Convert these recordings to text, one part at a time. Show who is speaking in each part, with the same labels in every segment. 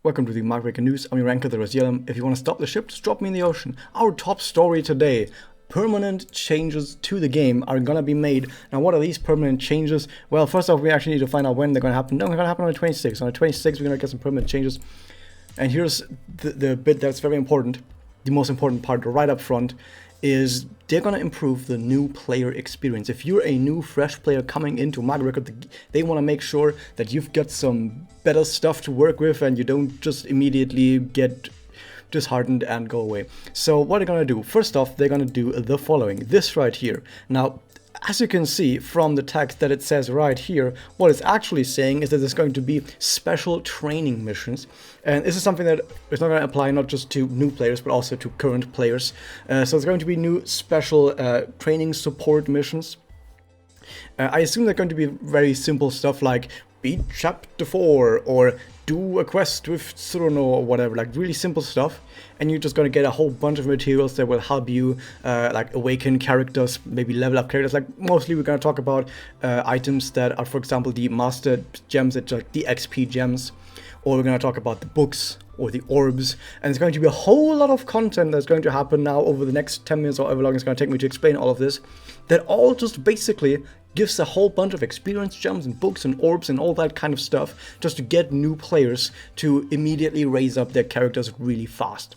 Speaker 1: Welcome to the MagiReco news. I'm your anchor, the Rosielum. If you want to stop the ship, just drop me in the ocean. Our top story today. Permanent changes to the game are gonna be made. Now, what are these permanent changes? Well, first off, we actually need to find out when they're gonna happen. No, they're gonna happen on the 26th. On the 26th, we're gonna get some permanent changes. And here's the bit that's very important. The most important part, right up front, is they're going to improve the new player experience. If you're a new, fresh player coming into MagiReco, they want to make sure that you've got some better stuff to work with and you don't just immediately get disheartened and go away. So what they're going to do, first off, they're going to do the following. This right here. Now, as you can see from the text that it says right here, what it's actually saying is that there's going to be special training missions. And this is something that is not going to apply not just to new players, but also to current players. So there's going to be new special training support missions. I assume they're going to be very simple stuff like beat chapter 4 or do a quest with Tsuruno or whatever, like really simple stuff. And you're just going to get a whole bunch of materials that will help you like awaken characters, maybe level up characters. Like mostly we're going to talk about items that are, for example, the master gems, that are the XP gems. Or we're going to talk about the books or the orbs. And there's going to be a whole lot of content that's going to happen now over the next 10 minutes or however long it's going to take me to explain all of this. That all just basically gives a whole bunch of experience gems and books and orbs and all that kind of stuff just to get new players to immediately raise up their characters really fast.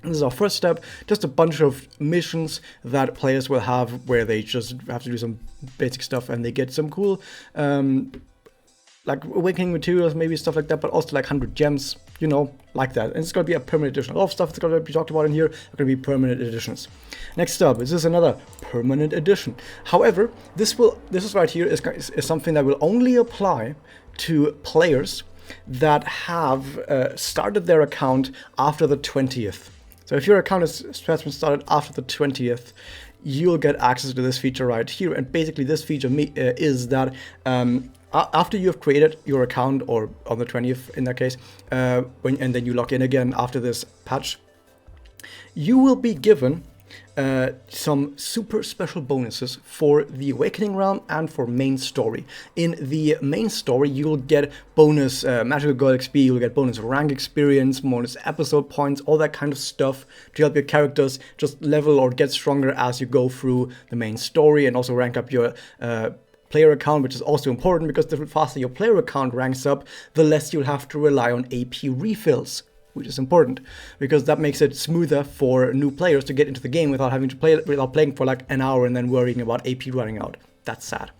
Speaker 1: This is our first step, just a bunch of missions that players will have where they just have to do some basic stuff and they get some cool like awakening materials, maybe stuff like that, but also like 100 gems, you know, like that. And it's going to be a permanent edition. A lot of stuff that's going to be talked about in here are going to be permanent editions. Next up, this is another permanent edition. However, this is right here is something that will only apply to players that have started their account after the 20th. So if your account has been started after the 20th, you'll get access to this feature right here. And basically this feature is that after you have created your account, or on the 20th in that case, and then you log in again after this patch, you will be given some super special bonuses for the Awakening Realm and for main story. In the main story, you'll get bonus magical gold XP, you'll get bonus rank experience, bonus episode points, all that kind of stuff to help your characters just level or get stronger as you go through the main story, and also rank up your player account, which is also important because the faster your player account ranks up, the less you'll have to rely on AP refills, which is important because that makes it smoother for new players to get into the game without having to without playing for like an hour and then worrying about AP running out. That's sad.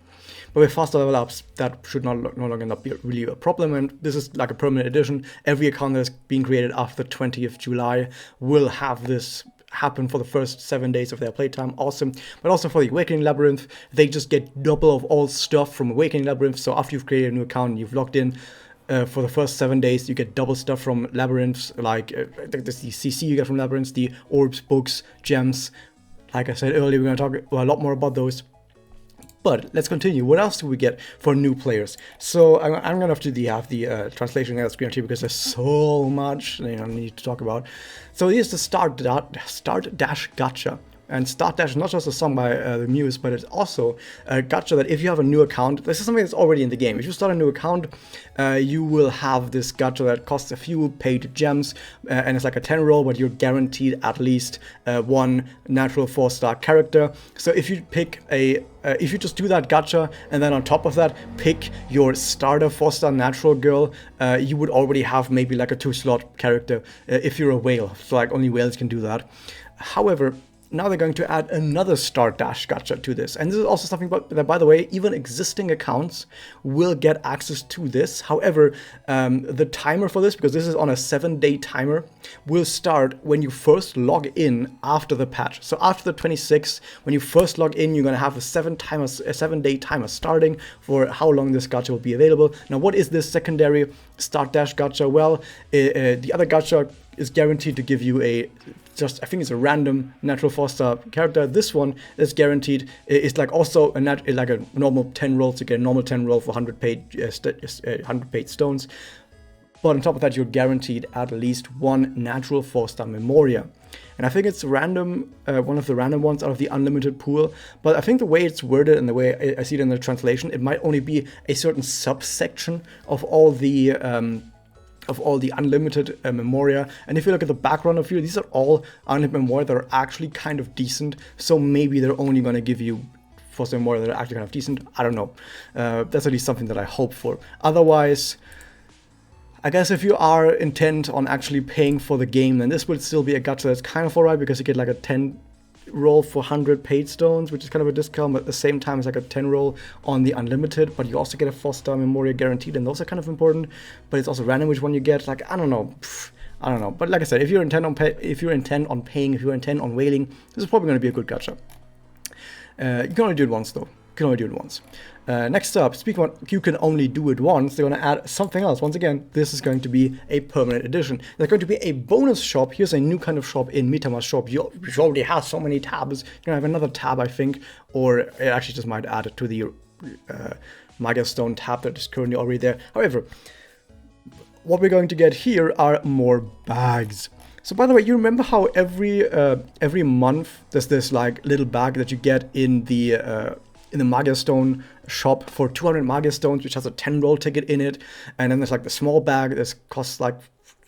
Speaker 1: But with faster level ups, that should no longer not be really a problem, and this is like a permanent addition. Every account that's being created after 20th July will have this happen for the first 7 days of their playtime. Awesome. But also for the Awakening Labyrinth, they just get double of all stuff from Awakening Labyrinth. So after you've created a new account and you've logged in, for the first 7 days, you get double stuff from Labyrinths, like the CC you get from Labyrinths, the orbs, books, gems. Like I said earlier, we're going to talk a lot more about those. But let's continue. What else do we get for new players? So I'm going to have to have the translation on the screen here because there's so much I need to talk about. So here's the Start Dash Gacha. And Start Dash is not just a song by the Muse, but it's also a gacha that if you have a new account, this is something that's already in the game. If you start a new account, you will have this gacha that costs a few paid gems, and it's like a 10 roll, but you're guaranteed at least one natural 4-star character. So if you pick if you just do that gacha, and then on top of that, pick your starter 4-star natural girl, you would already have maybe like a 2-slot character if you're a whale. So like only whales can do that. However, now they're going to add another Start Dash gacha to this. And this is also something that, by the way, even existing accounts will get access to this. However, the timer for this, because this is on a 7-day timer, will start when you first log in after the patch. So after the 26th, when you first log in, you're going to have a 7-day timer starting for how long this gacha will be available. Now, what is this secondary Start Dash gacha? Well, the other gacha is guaranteed to give you I think it's a random natural 4-star character. This one is guaranteed. It's like also like a normal 10 roll to get a normal 10 roll for 100 paid stones. But on top of that, you're guaranteed at least one natural 4-star Memoria. And I think it's random, one of the random ones out of the unlimited pool. But I think the way it's worded and the way I see it in the translation, it might only be a certain subsection of all the of all the unlimited memoria. And if you look at the background of here, these are all unlimited memoria that are actually kind of decent. So maybe they're only going to give you for some memoria that are actually kind of decent. I don't know. That's at least something that I hope for. Otherwise, I guess if you are intent on actually paying for the game, then this would still be a gacha that's kind of alright, because you get like a 10 roll for 100 paid stones, which is kind of a discount, but at the same time it's like a 10 roll on the unlimited, but you also get a 4-star memoria guaranteed, and those are kind of important. But it's also random which one you get. Like, I don't know. I don't know. But like I said, if you're intent on paying, if you're intent on whaling, this is probably going to be a good gacha. You can only do it once though. You can only do it once. Next up, speaking of you can only do it once, they're going to add something else. Once again, this is going to be a permanent addition. There's going to be a bonus shop. Here's a new kind of shop in Mitama's shop. You already have so many tabs. You're going to have another tab, I think, or it actually just might add it to the Magia Stone tab that is currently already there. However, what we're going to get here are more bags. So by the way, you remember how every month there's this like little bag that you get in the Magia Stone shop for 200 Magia Stones, which has a 10 roll ticket in it, and then there's like the small bag that costs like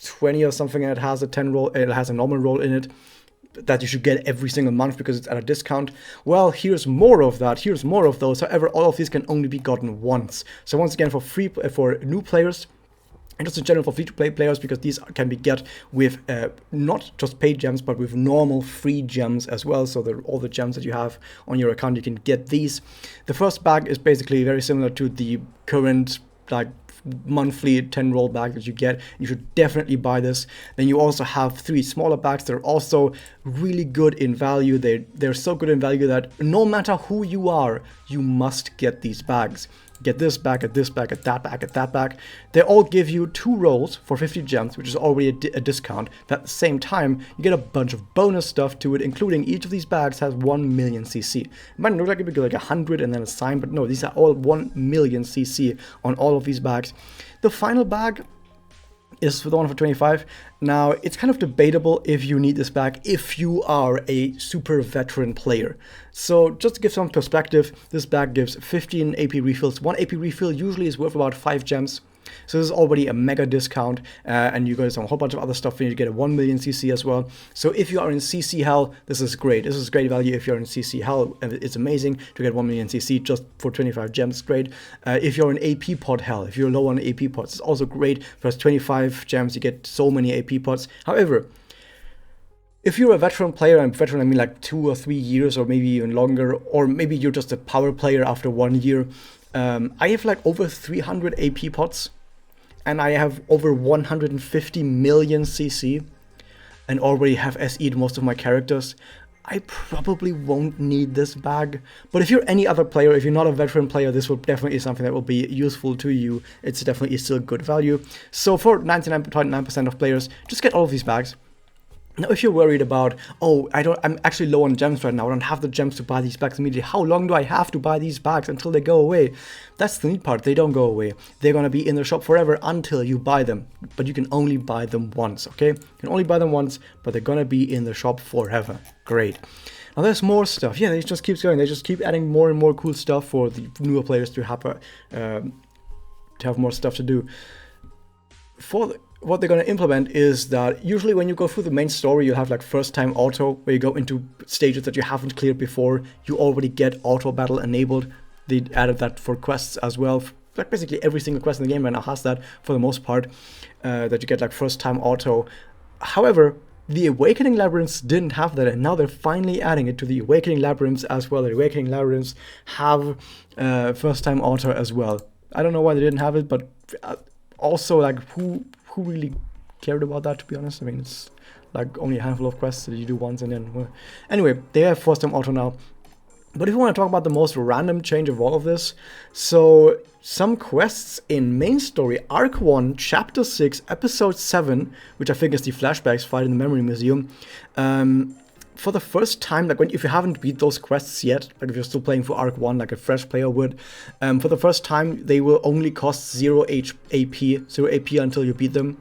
Speaker 1: 20 or something, and it has a 10 roll, it has a normal roll in it that you should get every single month because it's at a discount. Well, here's more of that. Here's more of those. However, all of these can only be gotten once. So once again, for new players, and just in general for free-to-play players, because these can be get with not just paid gems, but with normal free gems as well. So all the gems that you have on your account, you can get these. The first bag is basically very similar to the current like monthly 10 roll bag that you get. You should definitely buy this. Then you also have 3 smaller bags that are also really good in value. They're so good in value that no matter who you are, you must get these bags. Get this bag, get this bag, get that bag, get that bag. They all give you 2 rolls for 50 gems, which is already a discount. But at the same time, you get a bunch of bonus stuff to it, including each of these bags has 1 million CC. It might look like it would be like 100 and then a sign, but no, these are all 1 million CC on all of these bags. The final bag is the one for 25. Now, it's kind of debatable if you need this bag if you are a super veteran player. So just to give some perspective, this bag gives 15 AP refills. 1 AP refill usually is worth about 5 gems. So this is already a mega discount, and you got a whole bunch of other stuff. You need to get a 1 million CC as well. So if you are in CC hell, this is great. This is great value if you're in CC hell, and it's amazing to get 1 million CC just for 25 gems. Great. If you're in AP pot hell, if you're low on AP pots, it's also great. For 25 gems, you get so many AP pots. However, if you're a veteran player, and veteran I mean like 2 or 3 years, or maybe even longer, or maybe you're just a power player after 1 year, I have like over 300 AP pots, and I have over 150 million CC, and already have SE'd most of my characters. I probably won't need this bag, but if you're any other player, if you're not a veteran player, this will definitely be something that will be useful to you. It's definitely still good value. So for 99.9% of players, just get all of these bags. Now, if you're worried about, oh, I'm actually low on gems right now, I don't have the gems to buy these bags immediately, how long do I have to buy these bags until they go away? That's the neat part, they don't go away. They're gonna be in the shop forever until you buy them, but you can only buy them once, okay? You can only buy them once, but they're gonna be in the shop forever. Great. Now there's more stuff. Yeah, it just keeps going. They just keep adding more and more cool stuff for the newer players to have more stuff to do. What they're going to implement is that usually when you go through the main story, you have like first time auto, where you go into stages that you haven't cleared before. You already get auto battle enabled. They added that for quests as well. Like basically every single quest in the game right now has that for the most part, that you get like first time auto. However, the Awakening Labyrinths didn't have that, and now they're finally adding it to the Awakening Labyrinths as well. The Awakening Labyrinths have first time auto as well. I don't know why they didn't have it, but also like who really cared about that, to be honest? I mean, it's like only a handful of quests that you do once and then... Well. Anyway, they have first time auto now. But if you want to talk about the most random change of all of this, so some quests in main story, Arc 1, Chapter 6, Episode 7, which I think is the flashbacks fight in the Memory Museum, for the first time, like if you haven't beat those quests yet, like if you're still playing for Arc 1 like a fresh player would, for the first time they will only cost 0 AP until you beat them,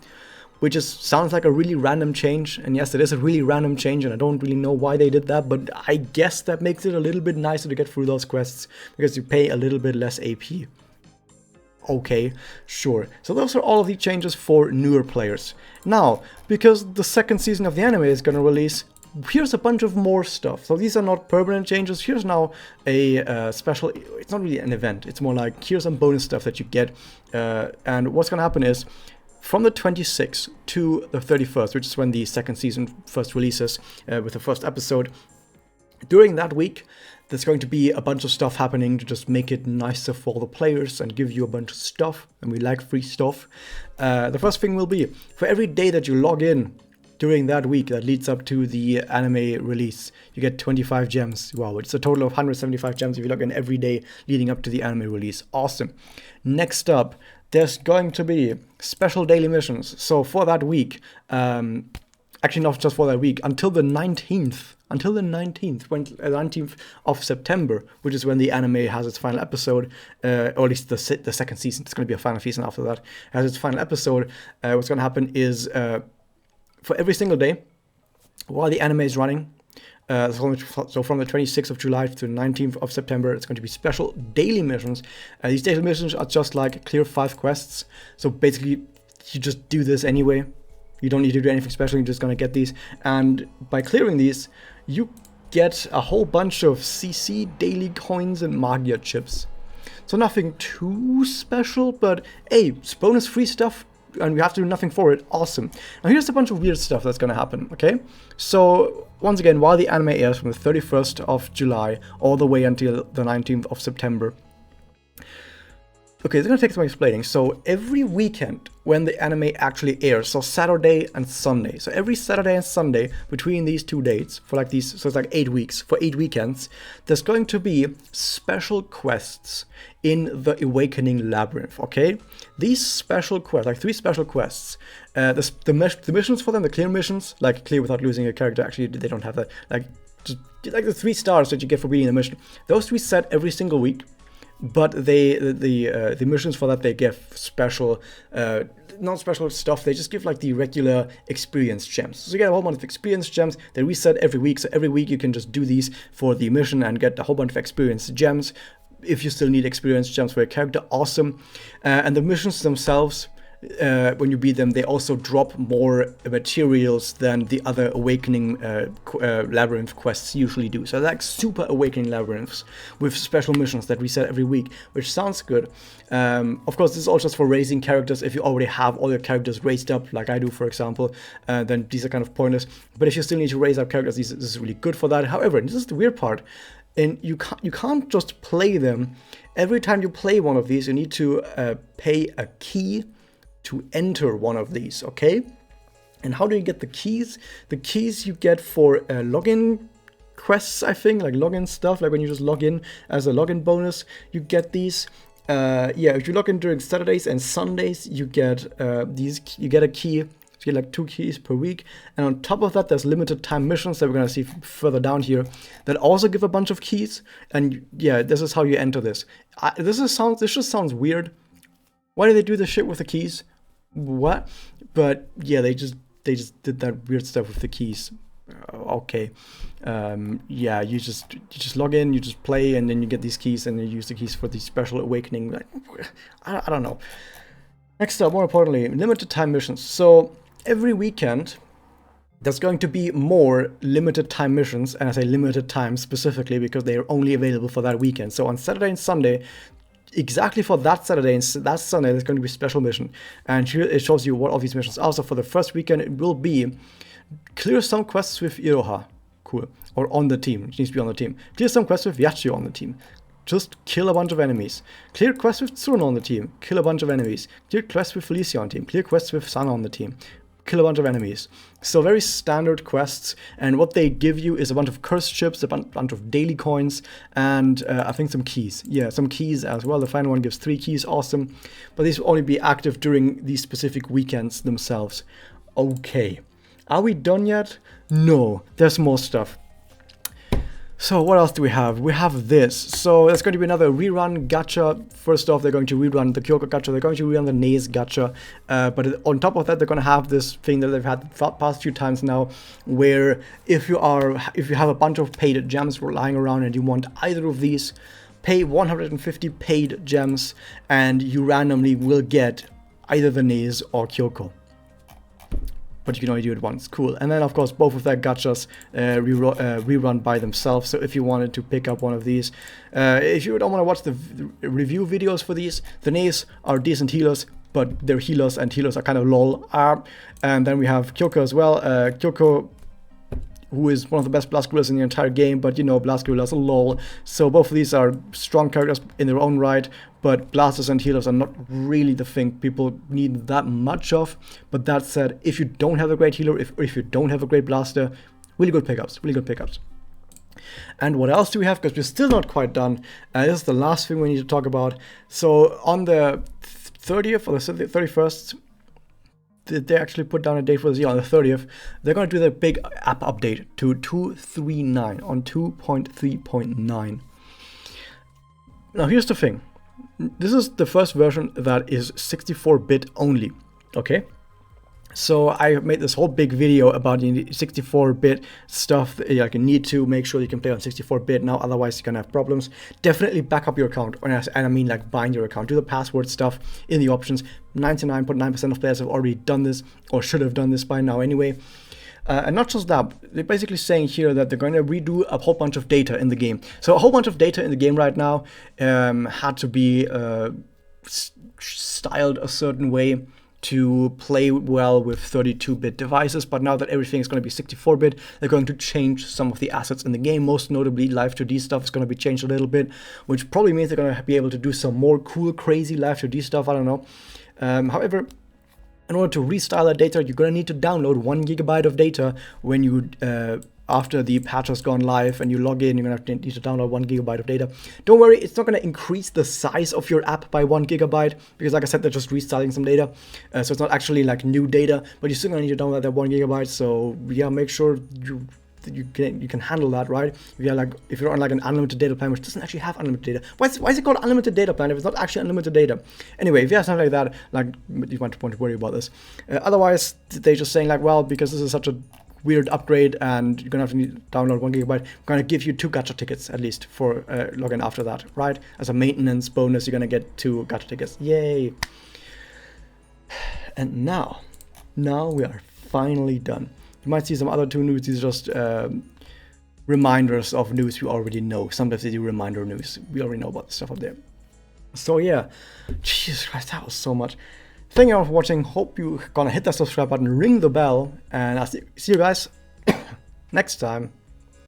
Speaker 1: which sounds like a really random change. And yes, it is a really random change, and I don't really know why they did that, but I guess that makes it a little bit nicer to get through those quests because you pay a little bit less AP. Okay, sure. So those are all of the changes for newer players. Now, because the second season of the anime is going to release, here's a bunch of more stuff. So these are not permanent changes. Here's now a special, it's not really an event. It's more like, here's some bonus stuff that you get. And what's going to happen is, from the 26th to the 31st, which is when the second season first releases with the first episode, during that week, there's going to be a bunch of stuff happening to just make it nicer for the players and give you a bunch of stuff, and we like free stuff. The first thing will be, for every day that you log in during that week that leads up to the anime release, you get 25 gems. Wow, it's a total of 175 gems if you log in every day leading up to the anime release. Awesome. Next up, there's going to be special daily missions. So for that week, actually not just for that week, until the 19th, when 19th of September, which is when the anime has its final episode, or at least the second season. It's going to be a final season after that. Has its final episode. What's going to happen is, for every single day while the anime is running, so from the 26th of July to the 19th of September, it's going to be special daily missions. These daily missions are just like clear 5 quests. So basically, you just do this anyway. You don't need to do anything special, you're just going to get these. And by clearing these, you get a whole bunch of CC daily coins and Magia chips. So nothing too special, but hey, it's bonus free stuff, and we have to do nothing for it. Awesome. Now here's a bunch of weird stuff that's going to happen, okay? So once again, while the anime airs from the 31st of July all the way until the 19th of September, okay, it's going to take some explaining. So every weekend when the anime actually airs, so Saturday and Sunday, so every Saturday and Sunday between these 2 dates, for like these, so it's like 8 weeks, for 8 weekends, there's going to be special quests in the Awakening Labyrinth, okay? These special quests, like 3 special quests, the missions for them, the clear missions, like clear without losing a character, actually they don't have that, like the 3 stars that you get for beating the mission, those 3 set every single week. But the missions for that, they give special, not special stuff, they just give like the regular experience gems. So you get a whole bunch of experience gems, they reset every week, so every week you can just do these for the mission and get a whole bunch of experience gems. If you still need experience gems for your character, awesome. And the missions themselves, when you beat them, they also drop more materials than the other Awakening Labyrinth quests usually do. So like super Awakening Labyrinths with special missions that reset every week, which sounds good. Of course, this is all just for raising characters. If you already have all your characters raised up, like I do, for example, then these are kind of pointless. But if you still need to raise up characters, this is really good for that. However, this is the weird part, and you can't just play them. Every time you play one of these, you need to pay a key to enter one of these, okay? And how do you get the keys? The keys you get for login quests, I think, like login stuff, like when you just log in as a login bonus, you get these. Yeah, if you log in during Saturdays and Sundays, you get you get a key. You get like 2 keys per week, and on top of that, there's limited time missions that we're gonna see further down here that also give a bunch of keys. And yeah, this is how you enter this. This just sounds weird. Why do they do this shit with the keys? What? But yeah, they just did that weird stuff with the keys. Okay. Yeah, you just log in, you just play, and then you get these keys, and you use the keys for the special awakening. I don't know. Next up, more importantly, limited time missions. So every weekend there's going to be more limited time missions, and I say limited time specifically because they are only available for that weekend. So on Saturday and Sunday, exactly for that Saturday and that Sunday, there's going to be a special mission. And here it shows you what all these missions are. So for the first weekend, it will be clear some quests with Iroha. Cool. Or on the team. It needs to be on the team. Clear some quests with Yachi on the team. Just kill a bunch of enemies. Clear quests with Tsuno on the team. Kill a bunch of enemies. Clear quests with Felicia on the team. Clear quests with Sana on the team. Kill a bunch of enemies. So very standard quests, and what they give you is a bunch of cursed chips, a bunch of daily coins, and I think some keys. Yeah, some keys as well. The final one gives 3 keys, awesome. But these will only be active during these specific weekends themselves. Okay. Are we done yet? No, there's more stuff. So what else do we have? We have this. So there's going to be another rerun gacha. First off, they're going to rerun the Kyoko gacha. They're going to rerun the Naze gacha. But on top of that, they're going to have this thing that they've had the past few times now, where if you have a bunch of paid gems lying around and you want either of these, pay 150 paid gems, and you randomly will get either the Naze or Kyoko. But you can only do it once. Cool. And then, of course, both of their gachas rerun by themselves. So if you wanted to pick up one of these, if you don't want to watch the review videos for these, the Naze are decent healers, but they're healers, and healers are kind of lol. And then we have Kyoko as well. Kyoko, who is one of the best blast gorillas in the entire game, but you know, blast gorillas are lol. So both of these are strong characters in their own right, but blasters and healers are not really the thing people need that much of. But that said, if you don't have a great healer, if you don't have a great blaster, really good pickups, really good pickups. And what else do we have? Because we're still not quite done. This is the last thing we need to talk about. So on the 30th or the 31st, they actually put down a date for this year on the 30th. They're going to do their big app update to 2.3.9 on 2.3.9. Now here's the thing. This is the first version that is 64-bit only, okay? So I made this whole big video about the 64-bit stuff that you need to make sure you can play on 64-bit now, otherwise you're gonna have problems. Definitely back up your account, and I mean like bind your account. Do the password stuff in the options. 99.9% of players have already done this, or should have done this by now anyway. And not just that, they're basically saying here that they're going to redo a whole bunch of data in the game. So a whole bunch of data in the game right now had to be styled a certain way to play well with 32-bit devices, but now that everything is going to be 64-bit, they're going to change some of the assets in the game. Most notably, Live 2D stuff is going to be changed a little bit, which probably means they're going to be able to do some more cool, crazy Live 2D stuff, I don't know. However, in order to restyle that data, you're going to need to download 1 GB of data when you after the patch has gone live and you log in. You're going to need to download 1 GB of data. Don't worry, it's not going to increase the size of your app by 1 GB, because like I said, they're just restyling some data. So it's not actually like new data, but you're still going to need to download that 1 GB. So yeah, make sure you can handle that, right? If you're on like an unlimited data plan, which doesn't actually have unlimited data. Why is it called unlimited data plan if it's not actually unlimited data? Anyway, if you have something like that, like you might want to worry about this. Otherwise, they're just saying like, well, because this is such a weird upgrade and you're gonna have to download 1 GB, we're gonna give you 2 gacha tickets at least for login after that, right? As a maintenance bonus, you're gonna get 2 gacha tickets. Yay! And now we are finally done. You might see some other 2 news. These are just reminders of news we already know. Sometimes they do reminder news. We already know about the stuff up there. So yeah, Jesus Christ, that was so much. Thank you all for watching. Hope you're gonna hit that subscribe button, ring the bell, and I'll see you guys next time.